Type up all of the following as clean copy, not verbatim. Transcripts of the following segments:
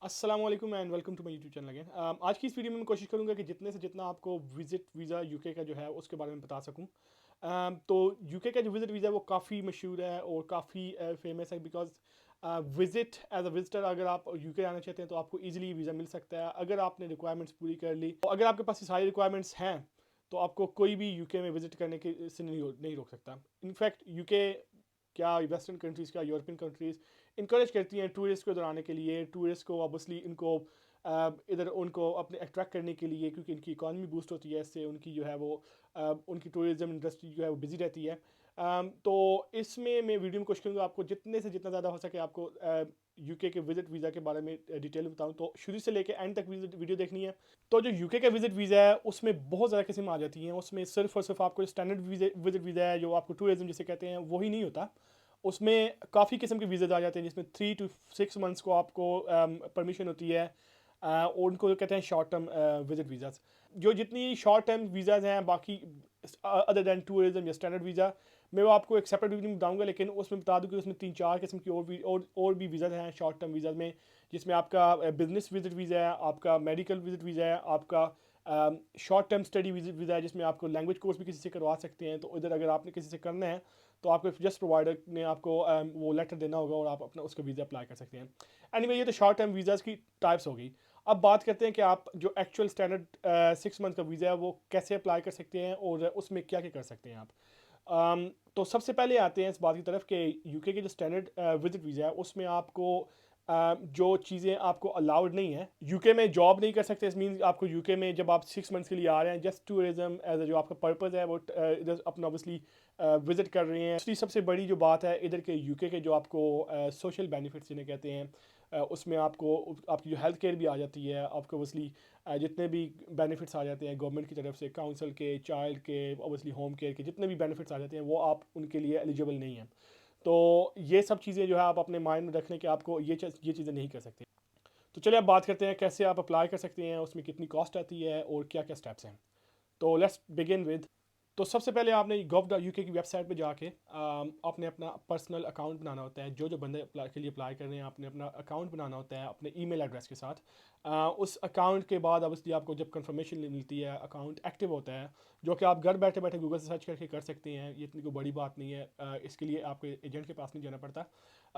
अस्सलाम वालेकुम and welcome to my YouTube channel again. आज की इस वीडियो में मैं कोशिश करूंगा कि जितने से जितना आपको विजिट वीज़ा यूके का जो है उसके बारे में बता सकूं। तो यूके का जो विजिट वीज़ा है वो काफ़ी मशहूर है और काफ़ी फेमस है because visit as a visitor अगर आप यूके आना चाहते हैं तो आपको इजीली वीज़ा मिल सकता है अगर आपने रिक्वायरमेंट्स पूरी कर ली। तो अगर आपके पास ये सारी रिक्वायरमेंट्स हैं तो आपको कोई भी यूके में विजिट करने के से नहीं रोक सकता। इनफैक्ट यूके क्या वेस्टर्न कंट्रीज़ क्या यूरोपियन कंट्रीज़ इंकरेज करती हैं टूरिस्ट को इधर आने के लिए। टूरिस्ट को ऑब्वियसली इनको इधर उनको अपने अट्रैक्ट करने के लिए, क्योंकि इनकी इकॉनमी बूस्ट होती है, इससे उनकी जो है वो उनकी टूरिज्म इंडस्ट्री जो है वो बिजी रहती है। तो इसमें मैं वीडियो में कोशिश करूँगा आपको जितने से जितना ज़्यादा हो सके आपको यूके के विजिट वीज़ा के बारे में डिटेल में बताऊँ। तो शुरू से लेकर एंड तक वीडियो देखनी है। तो जो यूके का विजिट वीज़ा है उसमें बहुत ज़्यादा किस्में आ जाती हैं। उसमें सिर्फ और सिर्फ आपको स्टैंडर्ड विजिट वीज़ा है जो आपको टूरिज्म जिसे कहते हैं वही नहीं होता। उसमें काफ़ी किस्म के वीज़ा आ जाते हैं जिसमें 3 to 6 मंथ्स को आपको परमिशन होती है। और उनको कहते हैं शॉर्ट टर्म विजिट वीज़ाज। जो जितनी शॉर्ट टर्म वीज़ाज हैं बाकी अदर दैन टूरिज्म या स्टैंडर्ड वीज़ा, मैं वो आपको एक सेपरेट वीडियो में बताऊंगा, लेकिन उसमें बता दूं कि उसमें 3-4 किस्म की और भी वीज़ा हैं शॉर्ट टर्म वीज़ा में, जिसमें आपका बिजनेस विजिट वीज़ा है, आपका मेडिकल विजिट वीज़ा है, आपका शॉर्ट टर्म स्टडी वीज़ा है जिसमें आपको लैंग्वेज कोर्स भी किसी से करवा सकते हैं। तो इधर अगर आपने किसी से करना है तो आपको जस्ट प्रोवाइडर ने आपको वो लेटर देना होगा और आप अपना उसका वीज़ा अप्लाई कर सकते हैं। एनीवे ये तो शॉर्ट टर्म वीज़ाज़ की टाइप्स हो गई। अब बात करते हैं कि आप जो एक्चुअल स्टैंडर्ड 6 मंथ का वीज़ा है वो कैसे अप्लाई कर सकते हैं और उसमें क्या क्या कर सकते हैं आप। तो सबसे पहले आते हैं इस बात की तरफ कि यूके के जो स्टैंडर्ड विजिट वीज़ा है उसमें आपको जो चीज़ें आपको अलाउड नहीं है, यूके में जॉब नहीं कर सकते। इस मीन आपको यूके में जब आप 6 मंथ्स के लिए आ रहे हैं जस्ट टूरिज्म एज जो आपका पर्पज़ है वो इधर अपना ऑब्वियसली विजिट कर रहे हैं। दूसरी सबसे बड़ी जो बात है इधर के यूके के जो आपको सोशल बेनिफिट्स जिन्हें कहते हैं, उसमें आपको आपकी जो हेल्थ केयर भी आ जाती है। आपको ऑब्वियसली जितने भी बेनिफिट्स आ जाते हैं गवर्नमेंट की तरफ से, काउंसिल के, चाइल्ड के, ऑब्वियसली होम केयर के, जितने भी बेनिफिट्स आ जाते हैं वो आप उनके लिए एलिजिबल नहीं हैं। तो ये सब चीज़ें जो है आप अपने माइंड में रख लें कि आपको ये चीज़ें नहीं कर सकते। तो चलिए अब बात करते हैं कैसे आप अप्लाई कर सकते हैं, उसमें कितनी कॉस्ट आती है और क्या क्या स्टेप्स हैं। तो लेट्स बिगिन विद। तो सबसे पहले आपने gov.uk की वेबसाइट पे जाके आपने अपना पर्सनल अकाउंट बनाना होता है। जो जो बंदे के लिए अप्लाई कर रहे हैं आपने अपना अकाउंट बनाना होता है अपने ईमेल एड्रेस के साथ। उस अकाउंट के बाद ऑब्वियसली आपको जब कंफर्मेशन मिलती है अकाउंट एक्टिव होता है, जो कि आप घर बैठे बैठे गूगल से सर्च करके कर सकते हैं। ये इतनी कोई बड़ी बात नहीं है, इसके लिए आपको एजेंट के पास नहीं जाना पड़ता।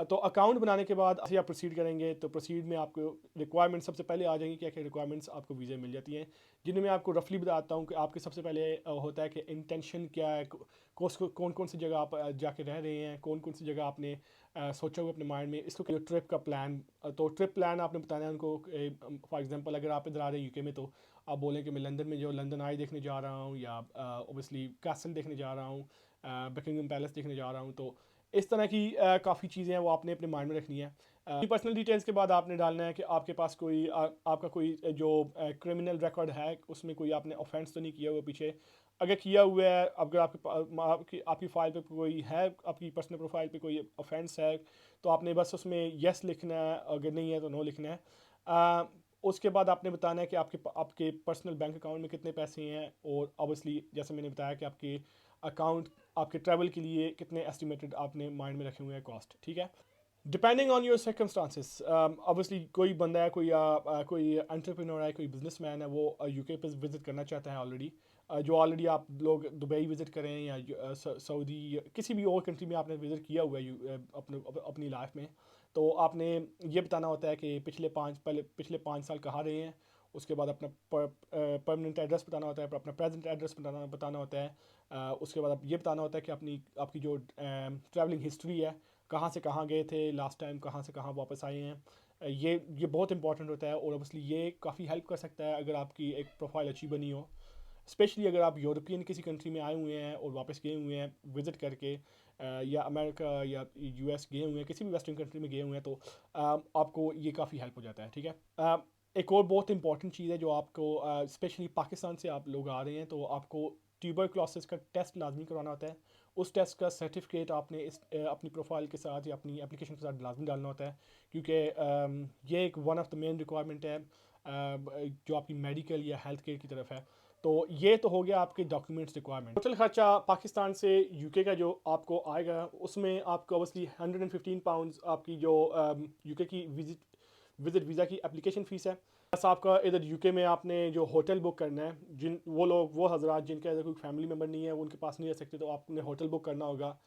तो अकाउंट बनाने के बाद ऐसे आप प्रोसीड करेंगे तो प्रोसीड में आपको रिक्वायरमेंट्स सबसे पहले आ जाएंगी, क्या क्या रिक्वायरमेंट्स आपको वीज़े मिल जाती हैं, जिन्हें मैं आपको रफली बताता हूँ कि आपके सबसे पहले होता है कि इंटेंशन क्या है, कौन कौन सी जगह आप जाके रह रहे हैं, कौन कौन सी जगह आपने सोचा हुआ अपने माइंड में, इसको ट्रिप का प्लान। तो ट्रिप प्लान आपने बताना है उनको। फॉर एग्जांपल अगर आप इधर आ रहे हैं यूके में तो आप बोलें कि मैं लंदन में जो लंदन आई देखने जा रहा हूँ, या ओबियसली कैसल देखने जा रहा हूँ, बकिंगम पैलेस देखने जा रहा हूँ। तो इस तरह की काफ़ी चीज़ें हैं वो आपने अपने माइंड में रखनी है। पर्सनल डिटेल्स के बाद आपने डालना है कि आपके पास कोई आपका कोई जो क्रिमिनल रिकॉर्ड है उसमें कोई आपने ऑफेंस तो नहीं किया हुआ पीछे। अगर किया हुआ है, अगर आपकी फ़ाइल पे कोई है, आपकी पर्सनल प्रोफाइल पे कोई ऑफेंस है तो आपने बस उसमें यस लिखना है, अगर नहीं है तो नो लिखना है। उसके बाद आपने बताना है कि आपके पर्सनल बैंक अकाउंट में कितने पैसे हैं, और ऑब्वियसली जैसे मैंने बताया कि आपके अकाउंट आपके ट्रैवल के लिए कितने एस्टिमेटेड आपने माइंड में रखे हुए हैं कॉस्ट। ठीक है, depending on your circumstances. Obviously कोई बंदा है, कोई एंटरप्रेन्योर है, कोई बिजनेसमैन है, वो यूके पे विजिट करना चाहता है ऑलरेडी। जो ऑलरेडी आप लोग दुबई विजिट करें या सऊदी किसी भी और कंट्री में आपने विजिट किया हुआ है अपनी लाइफ में, तो आपने ये बताना होता है कि पिछले 5 साल कहाँ रहे हैं। उसके बाद अपना परमानेंट एड्रेस बताना होता है, अपना प्रेजेंट एड्रेस बताना होता है। उसके बाद आप ये बताना होता है कि आपकी जो ट्रैवलिंग हिस्ट्री है, कहाँ से कहाँ गए थे लास्ट टाइम, कहाँ से कहाँ वापस आए हैं। ये बहुत इंपॉर्टेंट होता है, और ऑब्वियसली ये काफ़ी हेल्प कर सकता है अगर आपकी एक प्रोफाइल अच्छी बनी हो। स्पेशली अगर आप यूरोपियन किसी कंट्री में आए हुए हैं और वापस गए हुए हैं विज़िट करके, या अमेरिका या यूएस गए हुए हैं, किसी भी वेस्टर्न कंट्री में गए हुए हैं, तो आपको ये काफ़ी हेल्प हो जाता है। ठीक है, एक और बहुत इंपॉर्टेंट चीज़ है जो आपको स्पेशली पाकिस्तान से आप लोग आ रहे हैं तो आपको ट्यूबरक्लोसिस का टेस्ट लाजमी करवाना होता है। उस टेस्ट का सर्टिफिकेट आपने अपनी प्रोफाइल के साथ या अपनी एप्लीकेशन के साथ लाजमी डालना होता है, क्योंकि ये एक one of the main requirement है जो आपकी मेडिकल या हेल्थ केयर की तरफ है। तो ये तो हो गया आपके डॉक्यूमेंट्स रिक्वायरमेंट। टोटल खर्चा पाकिस्तान से यूके का जो आपको आएगा उसमें आपको ऑब्वियसली £115 आपकी जो यूके की विजिट वीज़ा की एप्लीकेशन फ़ीस है, बस आपका इधर यूके में आपने जो होटल बुक करना है, जिन वो हज़रात जिनके अगर कोई फैमिली मेम्बर नहीं है, वो उनके पास नहीं रह सकते, तो आपने होटल बुक करना होगा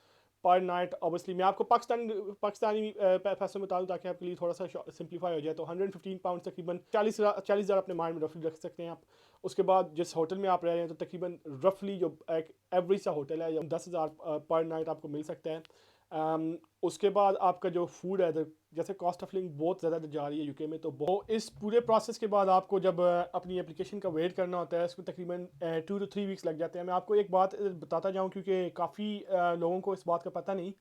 पर नाइट। ऑब्वियसली मैं आपको पाकिस्तानी पैसों में बता दूँ ताकि आपके लिए थोड़ा सा सिंप्लीफाई हो जाए, तो 115 पाउंड तकरीबन 40,000 अपने माइंड में रफली रख सकते हैं आप। उसके बाद जिस होटल में आप रह रहे हैं, तो तकरीबन रफली जो एक एवरेज सा होटल है, 10,000 पर नाइट आपको मिल सकता है। उसके बाद आपका जो फूड है, जैसे कॉस्ट ऑफ लिविंग बहुत ज़्यादा जा रही है यूके में, तो इस पूरे प्रोसेस के बाद आपको जब अपनी एप्लीकेशन का वेट करना होता है, उसमें तकरीबन 2 to 3 वीक्स लग जाते हैं। मैं आपको एक बात बताता जाऊँ, क्योंकि काफ़ी लोगों को इस बात का पता नहीं।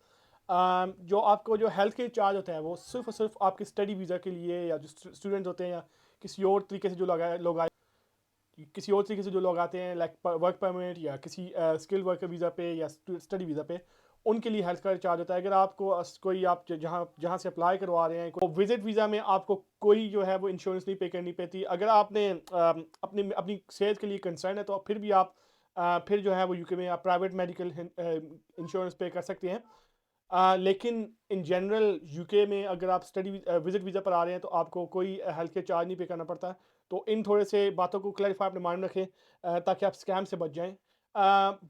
जो आपको जो हेल्थ केयर चार्ज होता है, वो सिर्फ़ और सिर्फ आपके स्टडी वीज़ा के लिए, या जो स्टूडेंट होते हैं, या किसी और तरीके से जो लोग आए, किसी और तरीके से जो लोग आते हैं, लाइक वर्क परमिट या किसी स्किल वर्कर वीज़ा पे या स्टडी वीज़ा पे, उनके लिए हेल्थ केयर चार्ज होता है। अगर आपको कोई आप जहाँ जहाँ से अप्लाई करवा रहे हैं, तो विजिट वीज़ा में आपको कोई जो है वो इंश्योरेंस नहीं पे करनी पड़ती। अगर आपने अपनी अपनी सेहत के लिए कंसर्न है, तो फिर भी आप फिर जो है वो यूके में आप प्राइवेट मेडिकल इंश्योरेंस पे कर सकते हैं। लेकिन इन जनरल यूके में अगर आप स्टडी विजिट वीज़ा पर आ रहे हैं, तो आपको कोई हेल्थ केयर चार्ज नहीं पे करना पड़ता। तो इन थोड़े से बातों को क्लैरिफाई अपने माइंड में रखें, ताकि आप स्कैम से बच जाएं।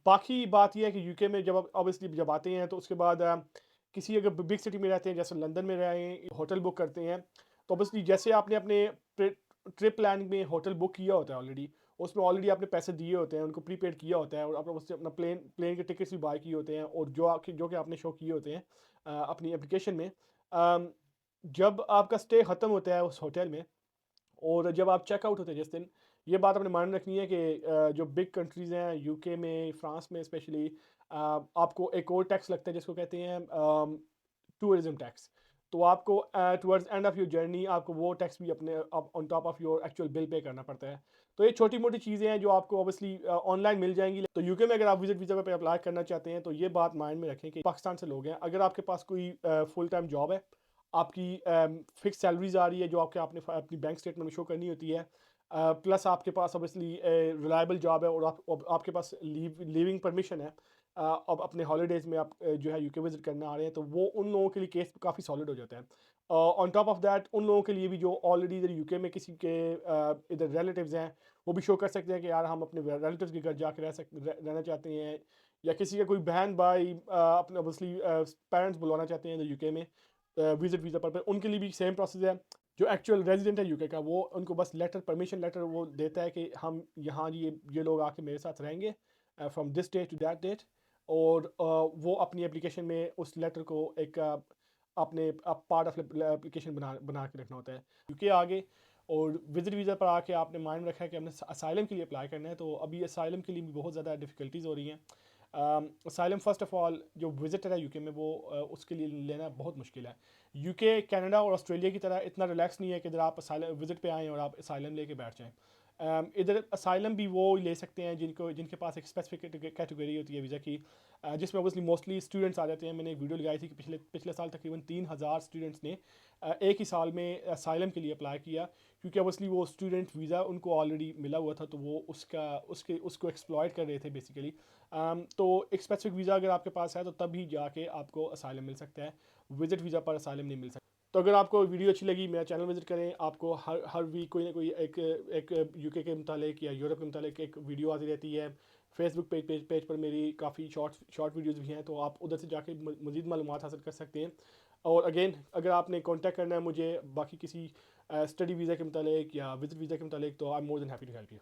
बाकी बात यह है कि यूके में जब आप ऑब्वियसली जब आते हैं, तो उसके बाद किसी अगर बिग सिटी में रहते हैं, जैसे लंदन में रहें, होटल बुक करते हैं, तो ऑब्वियसली जैसे आपने अपने ट्रिप प्लानिंग में होटल बुक किया होता है ऑलरेडी, उसमें ऑलरेडी आपने पैसे दिए होते हैं, उनको प्रीपेड किया होता है, और आपने उससे अपना प्लेन के टिकट्स भी बाय किए होते हैं, और जो कि आपने शो किए होते हैं अपनी एप्लीकेशन में। अम, जब आपका स्टे ख़त्म होता है उस होटल में, और जब आप चेकआउट होते हैं जिस दिन, ये बात अपने माइंड में रखनी है कि जो बिग कंट्रीज़ हैं, यूके में, फ्रांस में स्पेशली, आपको एक और टैक्स लगता है जिसको कहते हैं टूरिज्म टैक्स। तो आपको towards end of your journey आपको वो टैक्स भी अपने on top of your actual bill pay करना पड़ता है। तो ये छोटी मोटी चीज़ें हैं जो आपको ऑब्वियसली ऑनलाइन मिल जाएंगी। तो यूके में अगर आप विजिट वीज़ा पे अप्लाई करना चाहते हैं, तो ये बात माइंड में रखें कि पाकिस्तान से लोग हैं, अगर आपके पास कोई फुल टाइम जॉब है, आपकी फिक्स सैलरीज आ रही है जो आपने अपनी बैंक स्टेटमेंट में शो करनी होती है, प्लस आपके पास ऑब्वियसली रिलायबल जॉब है, और आपके पास लीविंग परमिशन है, अब अपने हॉलीडेज़ में आप जो है यूके विजिट करने आ रहे हैं, तो वो उन लोगों के लिए केस काफ़ी सॉलिड हो जाता है। ऑन टॉप ऑफ दैट, उन लोगों के लिए भी जो ऑलरेडी इधर यूके में किसी के इधर रिलेटिव्स हैं, वो भी शो कर सकते हैं कि यार हम अपने रिलेटिव्स के घर जाके रहना चाहते हैं, या किसी का कोई बहन भाई अपने ऑब्वियसली पेरेंट्स बुलाना चाहते हैं इधर यूके में विजिट वीज़ा पर उनके लिए भी सेम प्रोसेस है। जो एक्चुअल रेजिडेंट है यूके का, वो उनको बस परमिशन लेटर वो देता है कि हम यहाँ ये लोग आके मेरे साथ रहेंगे from this date to that date, और वो अपनी एप्लीकेशन में उस लेटर को एक अपने पार्ट ऑफ एप्लीकेशन बना बना के रखना होता है यूके आगे। और विजिट वीज़ा पर आके आपने माइंड में रखा है कि हमने असाइलम के लिए अप्लाई करना है, तो अभी असाइलम के लिए भी बहुत ज़्यादा डिफ़िकल्टीज़ हो रही हैं। असाइलम फ़र्स्ट ऑफ़ ऑल जो विजिटर है यूके में, वो उसके लिए लेना बहुत मुश्किल है। यूके कनाडा और ऑस्ट्रेलिया की तरह इतना रिलैक्स नहीं है कि इधर आप असाइलम विजिट पे आएँ और आप असाइलम लेके बैठ जाएँ। इधर असाइलम भी वो ले सकते हैं जिनके पास एक स्पेसिफिक कैटेगरी होती है वीज़ा की, जिसमें ऑब्वियसली मोस्टली स्टूडेंट्स आ जाते हैं। मैंने एक वीडियो लगाई थी कि पिछले साल तकरीबन 3,000 स्टूडेंट्स ने एक ही साल में असाइलम के लिए अप्लाई किया, क्योंकि ऑब्वियसली वो स्टूडेंट वीज़ा उनको ऑलरेडी मिला हुआ था, तो वो उसको एक्सप्लॉयट कर रहे थे बेसिकली। तो एक स्पेसिफिक वीज़ा अगर आपके पास है, तो तभी जाके आपको असाइलम मिल सकता है, विजिट वीज़ा पर असाइलम नहीं मिल सकता। तो अगर आपको वीडियो अच्छी लगी, मेरा चैनल विजिट करें। आपको हर वीक कोई ना कोई एक यूके के मुतालिक या यूरोप के मुतालिक एक वीडियो आती रहती है। फेसबुक पेज पर मेरी काफ़ी शॉर्ट वीडियोज़ भी हैं, तो आप उधर से जाके मज़ीद मालूमात हासिल कर सकते हैं। और अगेन, अगर आपने कॉन्टैक्ट करना है मुझे बाकी किसी स्टडी वीज़ा के मुतालिक या विजिट वीज़ा के मुतालिक, तो I am more than happy to help you.